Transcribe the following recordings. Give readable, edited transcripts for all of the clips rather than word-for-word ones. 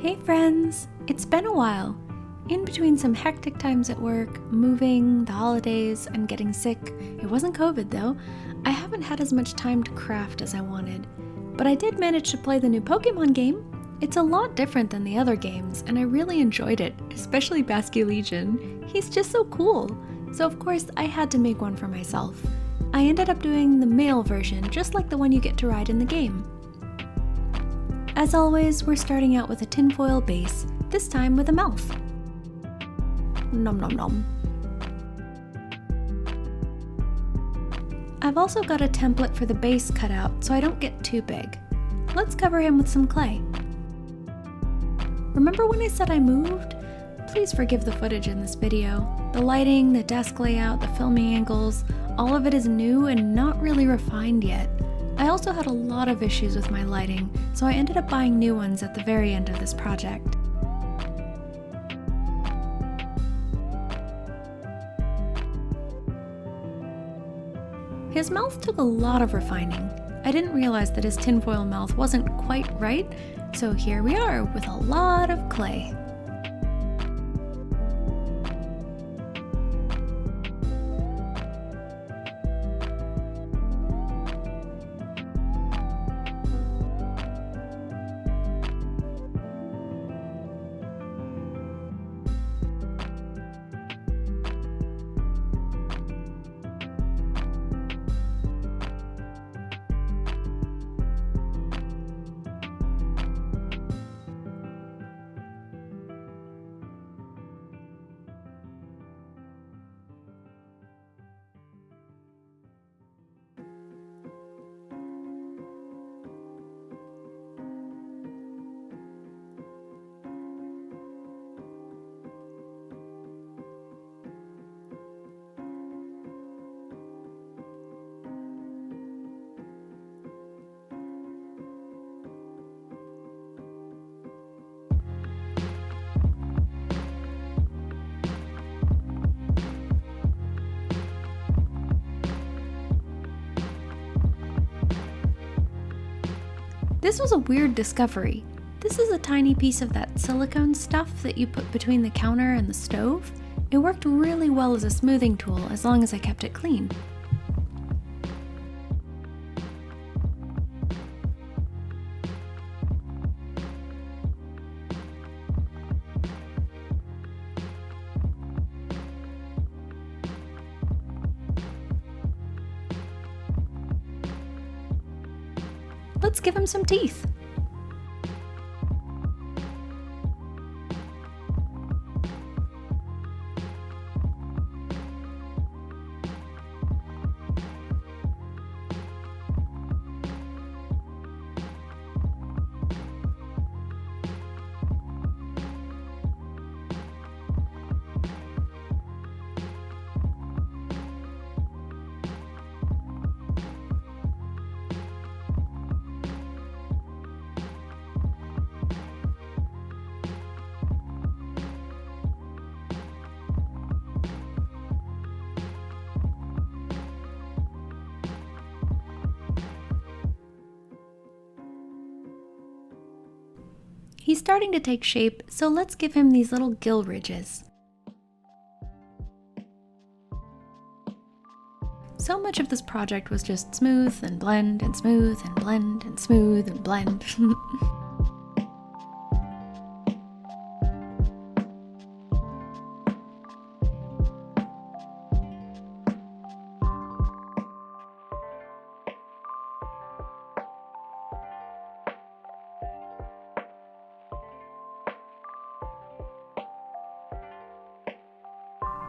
Hey friends! It's been a while. In between some hectic times at work, moving, the holidays, and getting sick, it wasn't COVID though, I haven't had as much time to craft as I wanted. But I did manage to play the new Pokemon game. It's a lot different than the other games, and I really enjoyed it, especially Basculegion. He's just so cool. So of course I had to make one for myself. I ended up doing the male version, just like the one you get to ride in the game. As always, we're starting out with a tinfoil base, this time with a mouth. Nom nom nom. I've also got a template for the base cut out so I don't get too big. Let's cover him with some clay. Remember when I said I moved? Please forgive the footage in this video. The lighting, the desk layout, the filming angles, all of it is new and not really refined yet. I also had a lot of issues with my lighting, so I ended up buying new ones at the very end of this project. His mouth took a lot of refining. I didn't realize that his tinfoil mouth wasn't quite right, so here we are with a lot of clay. This was a weird discovery. This is a tiny piece of that silicone stuff that you put between the counter and the stove. It worked really well as a smoothing tool as long as I kept it clean. Let's give him some teeth. He's starting to take shape, so let's give him these little gill ridges. So much of this project was just smooth and blend and smooth and blend and smooth and blend.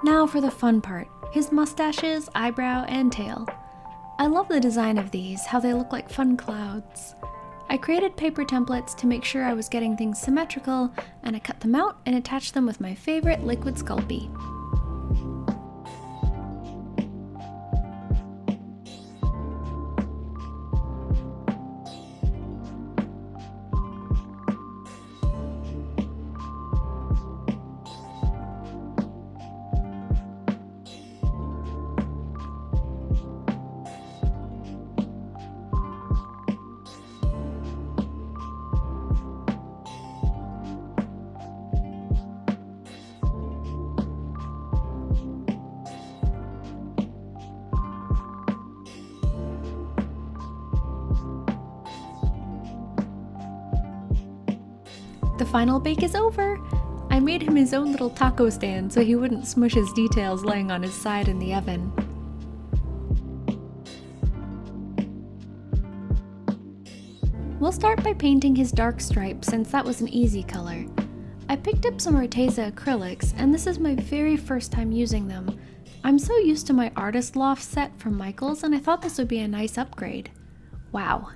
Now for the fun part, his mustaches, eyebrow, and tail. I love the design of these, how they look like fun clouds. I created paper templates to make sure I was getting things symmetrical, and I cut them out and attached them with my favorite liquid Sculpey. The final bake is over! I made him his own little taco stand so he wouldn't smush his details laying on his side in the oven. We'll start by painting his dark stripe since that was an easy color. I picked up some Arteza acrylics and this is my very first time using them. I'm so used to my Artist Loft set from Michaels and I thought this would be a nice upgrade. Wow.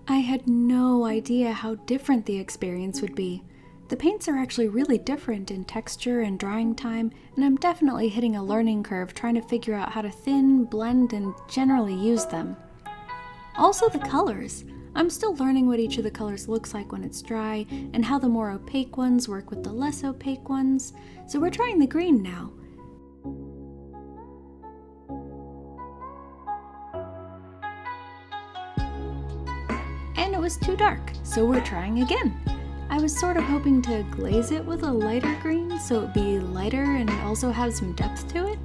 I had no idea how different the experience would be. The paints are actually really different in texture and drying time, and I'm definitely hitting a learning curve trying to figure out how to thin, blend, and generally use them. Also the colors. I'm still learning what each of the colors looks like when it's dry, and how the more opaque ones work with the less opaque ones, so we're trying the green now. And it was too dark, so we're trying again. I was sort of hoping to glaze it with a lighter green so it'd be lighter and also have some depth to it.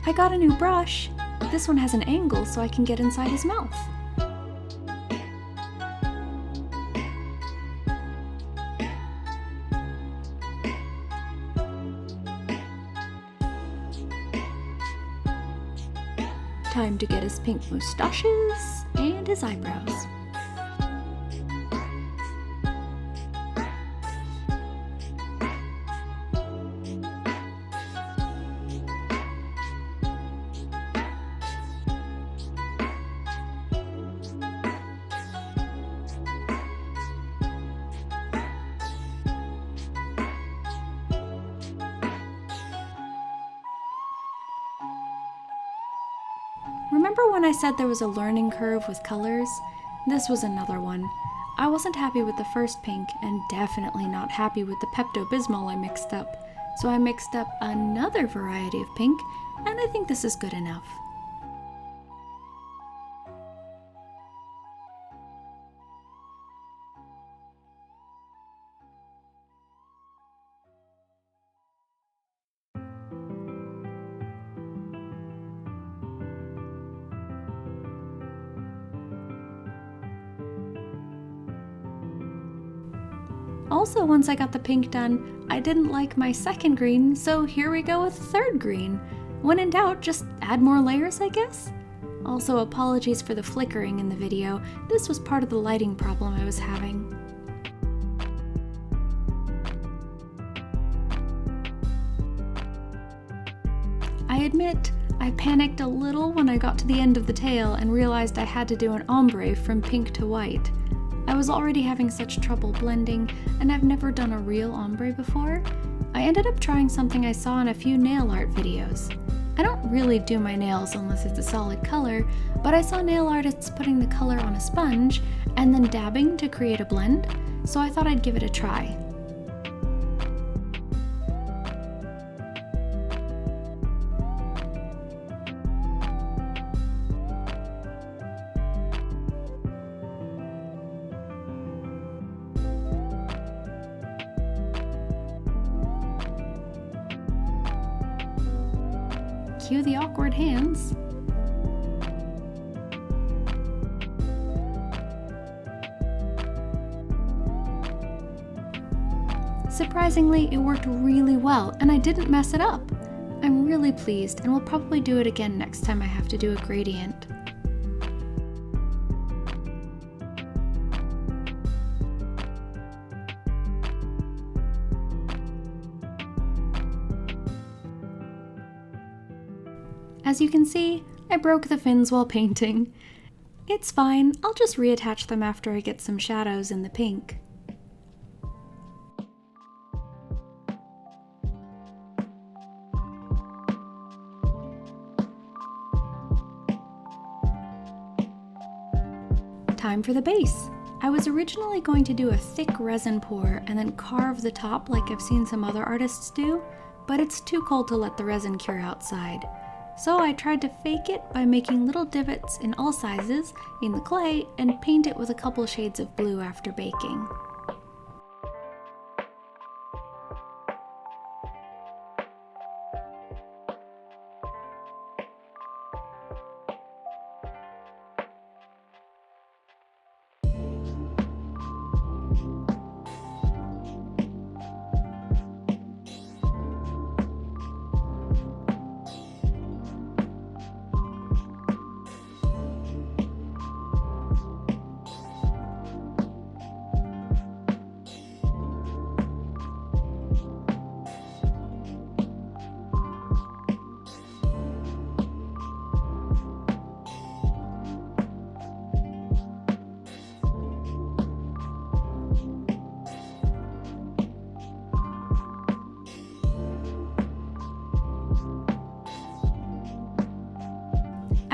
I got a new brush. This one has an angle so I can get inside his mouth. Time to get his pink mustaches and his eyebrows. Remember when I said there was a learning curve with colors? This was another one. I wasn't happy with the first pink, and definitely not happy with the Pepto-Bismol I mixed up. So I mixed up another variety of pink, and I think this is good enough. Also, once I got the pink done, I didn't like my second green, so here we go with third green. When in doubt, just add more layers, I guess? Also, apologies for the flickering in the video. This was part of the lighting problem I was having. I admit, I panicked a little when I got to the end of the tail and realized I had to do an ombre from pink to white. I was already having such trouble blending, and I've never done a real ombre before. I ended up trying something I saw in a few nail art videos. I don't really do my nails unless it's a solid color, but I saw nail artists putting the color on a sponge and then dabbing to create a blend, so I thought I'd give it a try. Cue the awkward hands. Surprisingly, it worked really well and I didn't mess it up. I'm really pleased and will probably do it again next time I have to do a gradient. As you can see, I broke the fins while painting. It's fine, I'll just reattach them after I get some shadows in the pink. Time for the base. I was originally going to do a thick resin pour and then carve the top like I've seen some other artists do, but it's too cold to let the resin cure outside. So I tried to fake it by making little divots in all sizes in the clay and paint it with a couple shades of blue after baking.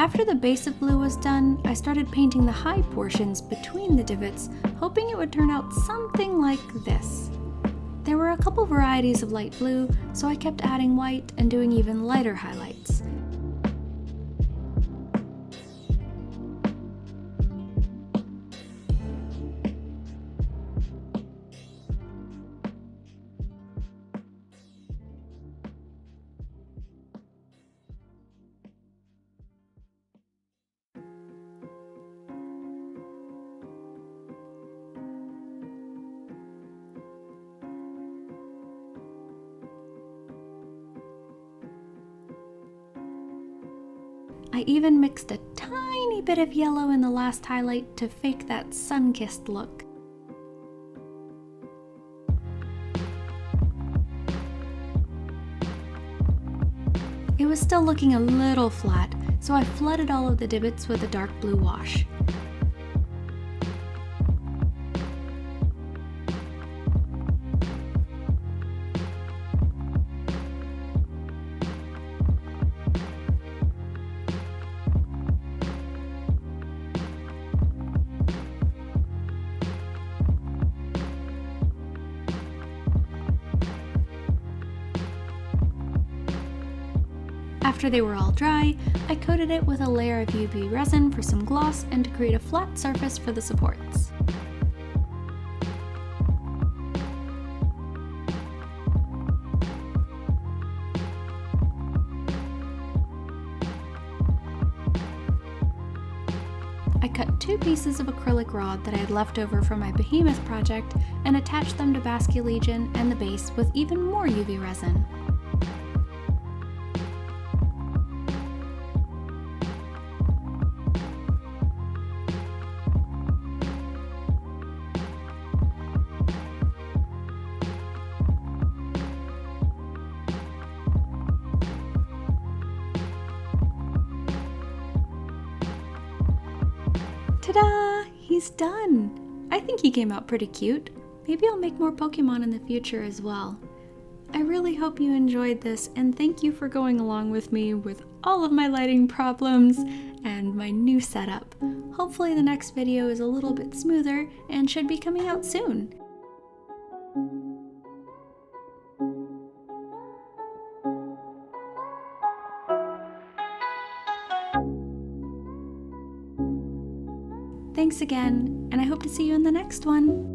After the base of blue was done, I started painting the high portions between the divots, hoping it would turn out something like this. There were a couple varieties of light blue, so I kept adding white and doing even lighter highlights. I even mixed a tiny bit of yellow in the last highlight to fake that sun-kissed look. It was still looking a little flat, so I flooded all of the divots with a dark blue wash. After they were all dry, I coated it with a layer of UV resin for some gloss and to create a flat surface for the supports. I cut 2 pieces of acrylic rod that I had left over from my Behemoth project and attached them to Basculegion and the base with even more UV resin. Ta-da! He's done! I think he came out pretty cute. Maybe I'll make more Pokemon in the future as well. I really hope you enjoyed this, and thank you for going along with me with all of my lighting problems and my new setup. Hopefully the next video is a little bit smoother and should be coming out soon. Thanks again, and I hope to see you in the next one.